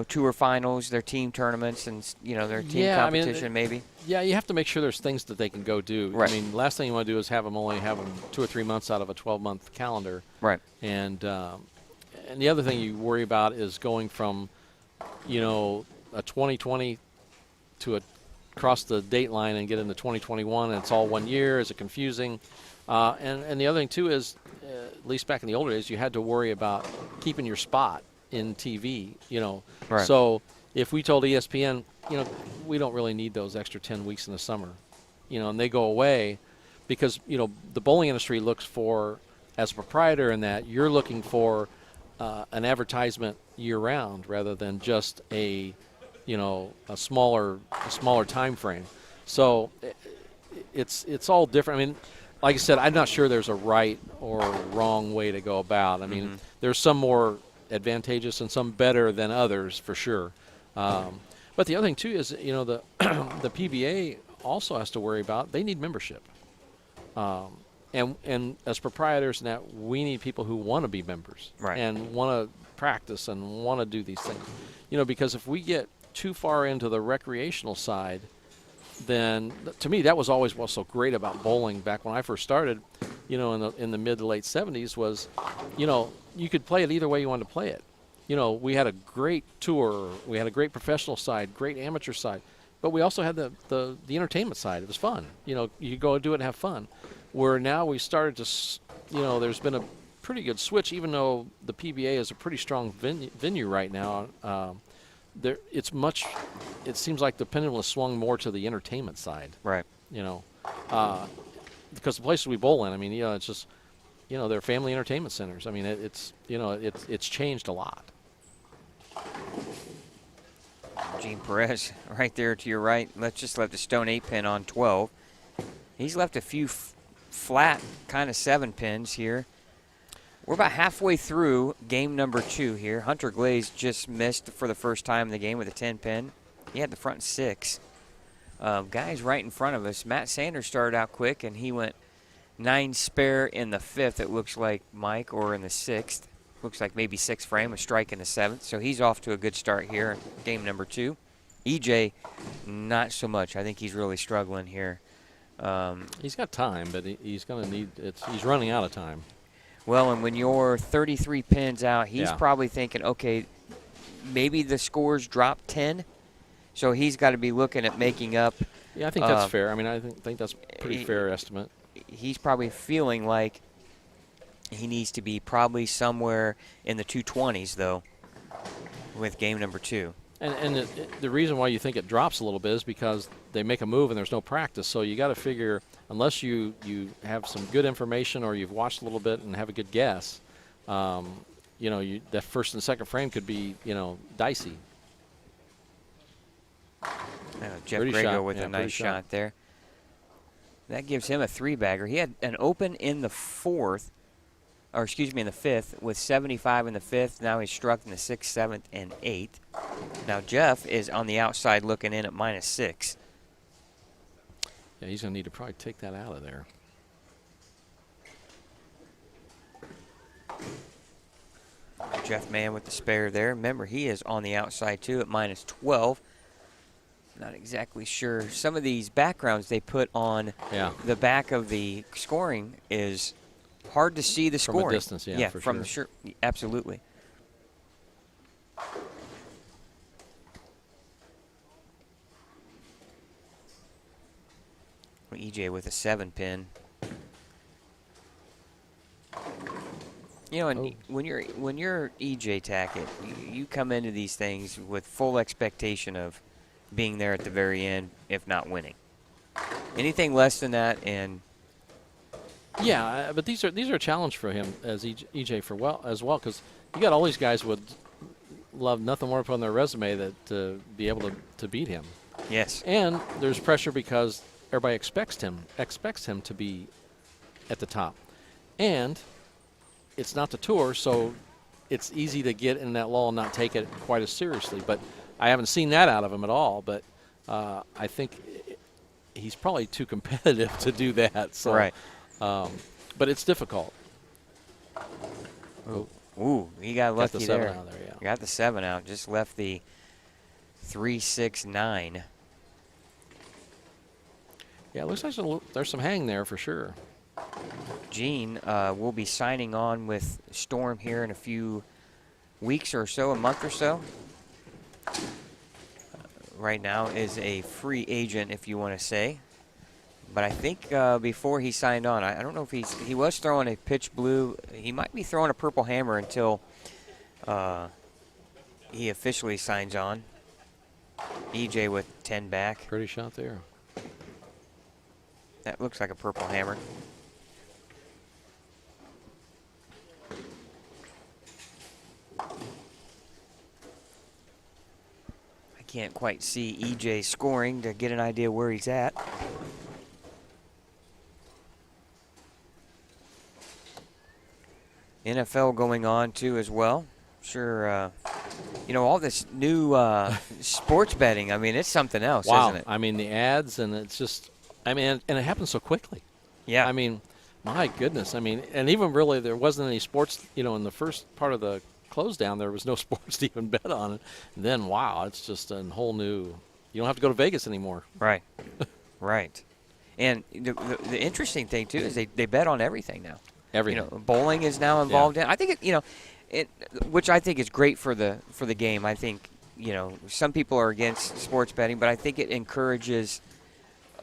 tour finals, their team tournaments, and their team competition, maybe. Yeah, you have to make sure there's things that they can go do. Right. I mean, last thing you want to do is have them 2 or 3 months out of a 12-month calendar. Right. And the other thing you worry about is going from, a 2020 to cross the date line and get into 2021, and it's all 1 year. Is it confusing? And the other thing, too, is, at least back in the older days, you had to worry about keeping your spot in TV, Right. So if we told ESPN, we don't really need those extra 10 weeks in the summer, and they go away because, the bowling industry looks for, as a proprietor in that, you're looking for an advertisement year-round rather than just a smaller time frame. So it's all different. I mean, like I said, I'm not sure there's a right or wrong way to go about. I mean, there's some more advantageous and some better than others for sure. But the other thing too is, the the PBA also has to worry about, they need membership. And as proprietors now, we need people who want to be members and want to practice and want to do these things. Because if we get too far into the recreational side, then to me that was always what's so great about bowling back when I first started, in the mid to late 70s was, you could play it either way you wanted to play it. We had a great tour, we had a great professional side, great amateur side, but we also had the entertainment side. It was fun. You could go and do it and have fun. Where now we started to, there's been a pretty good switch, even though the PBA is a pretty strong venue right now. It seems like the pendulum has swung more to the entertainment side. Right. Because the places we bowl in, it's just, they're family entertainment centers. It's changed a lot. Gene Perez right there to your right. Let's just let the stone 8-pin on 12. He's left a few flat kind of 7-pins here. We're about halfway through game number 2 here. Hunter Glaze just missed for the first time in the game with a 10-pin. He had the front 6. Guys right in front of us. Matt Sanders started out quick, and he went 9 spare in the 5th, it looks like, Mike, or in the 6th. Looks like maybe 6 frame, a strike in the 7th. So he's off to a good start here in game number 2. EJ, not so much. I think he's really struggling here. He's got time, but he's going to need – he's running out of time. Well, and when you're 33 pins out, he's probably thinking, okay, maybe the scores drop 10. So he's got to be looking at making up. Yeah, I think that's fair. I think that's a pretty fair estimate. He's probably feeling like he needs to be probably somewhere in the 220s, though, with game number 2. And the reason why you think it drops a little bit is because they make a move and there's no practice. So you got to figure, unless you have some good information or you've watched a little bit and have a good guess, that first and second frame could be, dicey. Jeff Grego with a nice shot there. That gives him a 3-bagger. He had an open in the 4th, or excuse me, in the 5th, with 75 in the 5th. Now he's struck in the 6th, 7th, and 8th. Now Jeff is on the outside looking in at -6. Yeah, he's going to need to probably take that out of there. Jeff Mann with the spare there. Remember, he is on the outside too at -12. Not exactly sure. Some of these backgrounds they put on the back of the scoring is hard to see the scoring. From a distance, yeah, for from sure. Absolutely. EJ with a 7-pin. And when you're EJ Tackett, you come into these things with full expectation of being there at the very end, if not winning. Anything less than that, and yeah, but these are a challenge for him as EJ as well, because you got all these guys who would love nothing more to put on their resume that to be able to beat him. Yes, and there's pressure because everybody expects him to be at the top, and it's not the tour, so it's easy to get in that lull and not take it quite as seriously. But I haven't seen that out of him at all. But I think he's probably too competitive to do that. So, right. But it's difficult. Ooh, he got lucky the there. 7 out there, yeah. Got the 7 out. Just left the 3, 6, 9. Yeah, it looks like there's some hang there for sure. Gene will be signing on with Storm here in a few weeks or so, a month or so. Right now is a free agent, if you want to say. But I think before he signed on, I don't know if he was throwing a pitch blue. He might be throwing a purple hammer until he officially signs on. EJ with 10 back. Pretty shot there. That looks like a purple hammer. I can't quite see EJ scoring to get an idea where he's at. NFL going on too as well. Sure, all this new sports betting. I mean, it's something else, isn't it? I mean, the ads, and it's just, and it happens so quickly. Yeah. I mean, my goodness. I mean, and even really there wasn't any sports, in the first part of the close down, there was no sports to even bet on it. And then, wow, it's just a whole new, You don't have to go to Vegas anymore. Right. Right. And the interesting thing too is they bet on everything now. Everything. You know, bowling is now involved in. I think which I think is great for the game. I think some people are against sports betting, but I think it encourages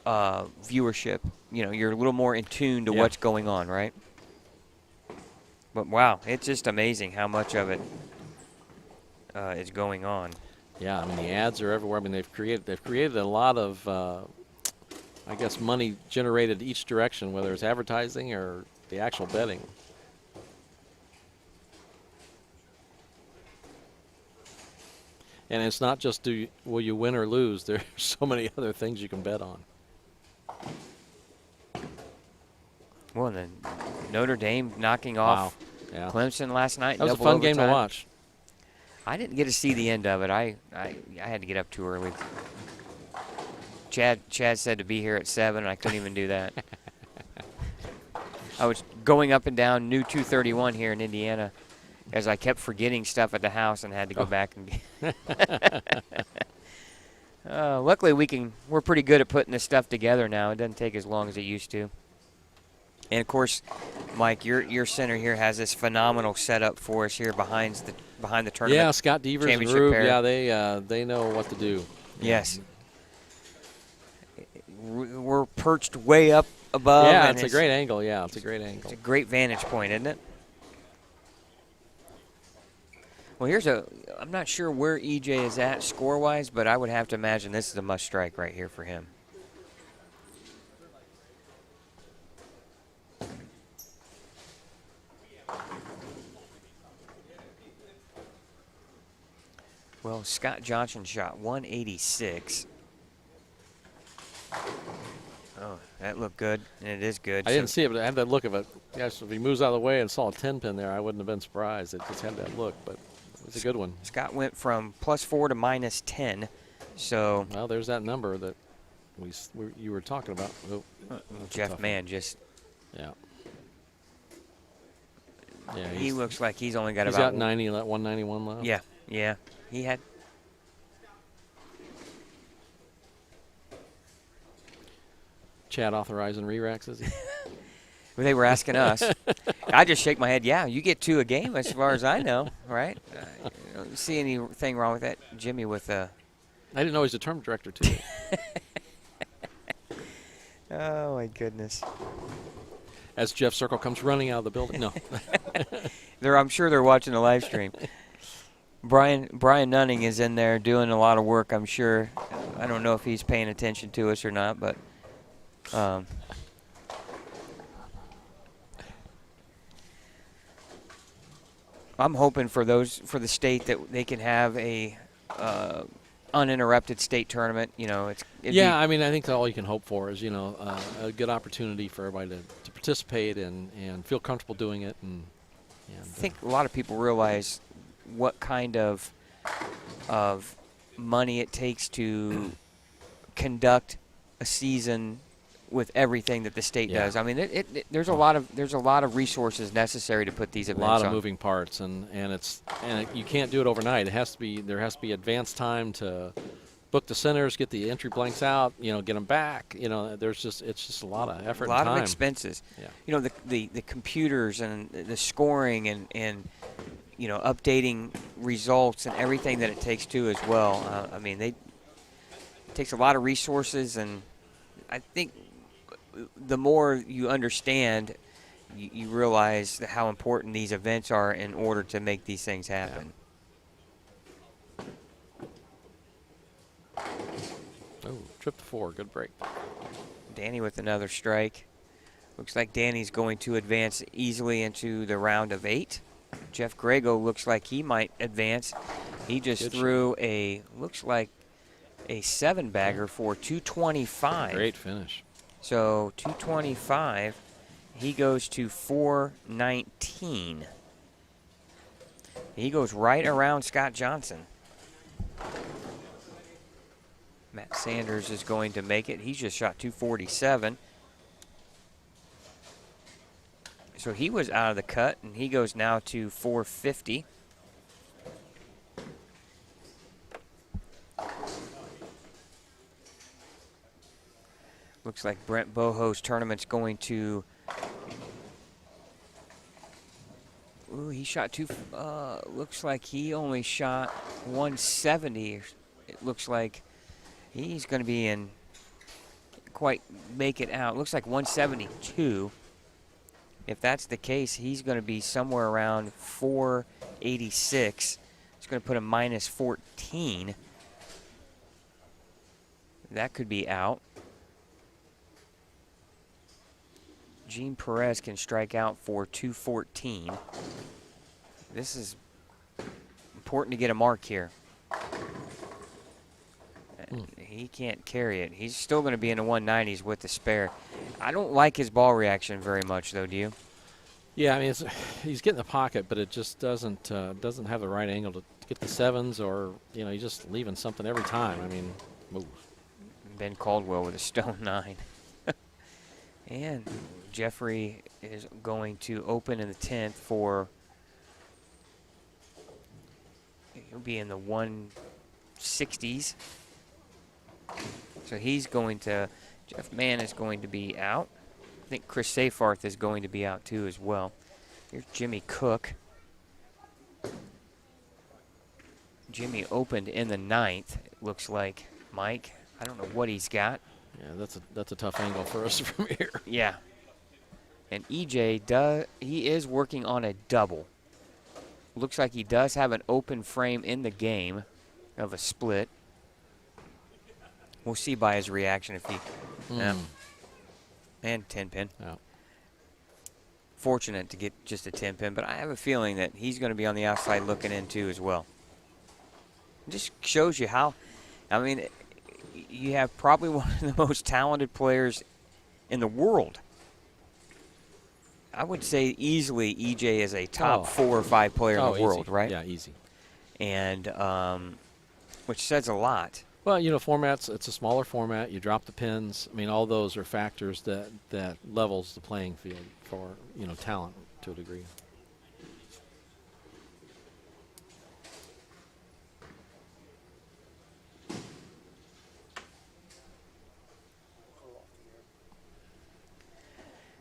viewership. You're a little more in tune to what's going on, right? But wow, it's just amazing how much of it is going on. Yeah, I mean the ads are everywhere. I mean they've created a lot of I guess money generated each direction, whether it's advertising or the actual betting. And it's not just will you win or lose. There's so many other things you can bet on. Well, and then Notre Dame knocking off Clemson last night. That was a fun game to watch. I didn't get to see the end of it. I had to get up too early. Chad said to be here at 7, and I couldn't even do that. I was going up and down New 231 here in Indiana as I kept forgetting stuff at the house and had to go back and luckily we're pretty good at putting this stuff together now. It doesn't take as long as it used to. And of course, Mike, your center here has this phenomenal setup for us here behind the tournament. Yeah, Scott Devers and Rube. Yeah, they know what to do. Yes. We're perched way up above. Yeah, it's a great angle. Yeah, it's a great angle. It's a great vantage point, isn't it? Well, I'm not sure where EJ is at score-wise, but I would have to imagine this is a must-strike right here for him. Well, Scott Johnson shot 186. Oh, that looked good, and it is good. I didn't see it, but I had that look of it. Yes, if he moves out of the way and saw a 10-pin there, I wouldn't have been surprised. It just had that look, but it was a good one. Scott went from +4 to -10, so. Well, there's that number that you were talking about. Oh, Jeff Mann just. Yeah. Yeah, he looks like he's only got he's about. He's got 191 left. Yeah, yeah. He had. Chad authorizing re-racks, is he? Well, they were asking us. I just shake my head. Yeah, you get 2 a game as far as I know, right? I don't see anything wrong with that, Jimmy. I didn't know he's a term director too. Oh my goodness! As Jeff Circle comes running out of the building. No. I'm sure they're watching the live stream. Brian Nunning is in there doing a lot of work, I'm sure. I don't know if he's paying attention to us or not, but I'm hoping for the state that they can have a uninterrupted state tournament. I mean, I think that's all you can hope for is a good opportunity for everybody to participate and feel comfortable doing it. And I think a lot of people realize what kind of money it takes to conduct a season with everything that the state does. I mean, there's a lot of resources necessary to put these events on. A lot of moving parts, and you can't do it overnight. There has to be advanced time to book the centers, get the entry blanks out, get them back. It's just a lot of effort. A lot and time. of expenses. Yeah. The computers and the scoring and updating results and everything that it takes to as well. I mean, it takes a lot of resources, and I think the more you understand, you realize how important these events are in order to make these things happen. Yeah. Oh, trip to 4, good break. Danny with another strike. Looks like Danny's going to advance easily into the round of 8. Jeff Grego looks like he might advance. He just threw looks like a 7-bagger for 225. Great finish. So 225, he goes to 419. He goes right around Scott Johnson. Matt Sanders is going to make it. He's just shot 247. So he was out of the cut, and he goes now to 450. Looks like Brent Boho's tournament's going to. Ooh, he shot looks like he only shot 170. It looks like he's going to be in. Quite make it out. Looks like 172. If that's the case, he's going to be somewhere around 486. It's going to put him minus 14. That could be out. Gene Perez can strike out for 214. This is important to get a mark here. He can't carry it. He's still going to be in the 190s with the spare. I don't like his ball reaction very much, though, do you? Yeah, I mean, he's getting the pocket, but it just doesn't have the right angle to get the sevens, or he's just leaving something every time. I mean, move. Ben Caldwell with a stone 9. And Jeffrey is going to open in the 10th for. He'll be in the 160s. So he's going to. Jeff Mann is going to be out. I think Chris Seyfarth is going to be out too as well. Here's Jimmy Cook. Jimmy opened in the 9th, it looks like. Mike, I don't know what he's got. Yeah, that's a tough angle for us from here. Yeah. And EJ, he is working on a double. Looks like he does have an open frame in the game of a split. We'll see by his reaction if he. And 10 pin. Yeah. Fortunate to get just a 10 pin, but I have a feeling that he's going to be on the outside looking in too as well. It just shows you how. I mean, you have probably one of the most talented players in the world. I would say easily EJ is a top 4 or 5 player in the world, easy. right? Yeah, easy. And which says a lot. Well, formats, it's a smaller format. You drop the pins. I mean, all those are factors that levels the playing field for, talent to a degree.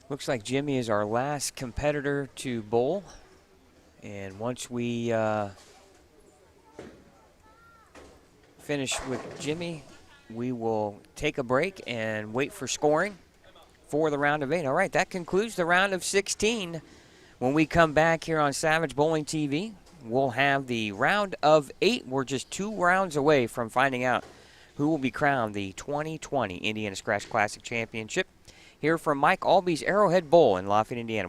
Looks like Jimmy is our last competitor to bowl. And once we finish with Jimmy, we will take a break and wait for scoring for the round of 8. All right, that concludes the round of 16. When we come back here on Savage Bowling TV, we'll have the round of 8. We're just 2 rounds away from finding out who will be crowned the 2020 Indiana Scratch Classic Championship. Here from Mike Aulby's Arrowhead Bowl in Lafayette, Indiana.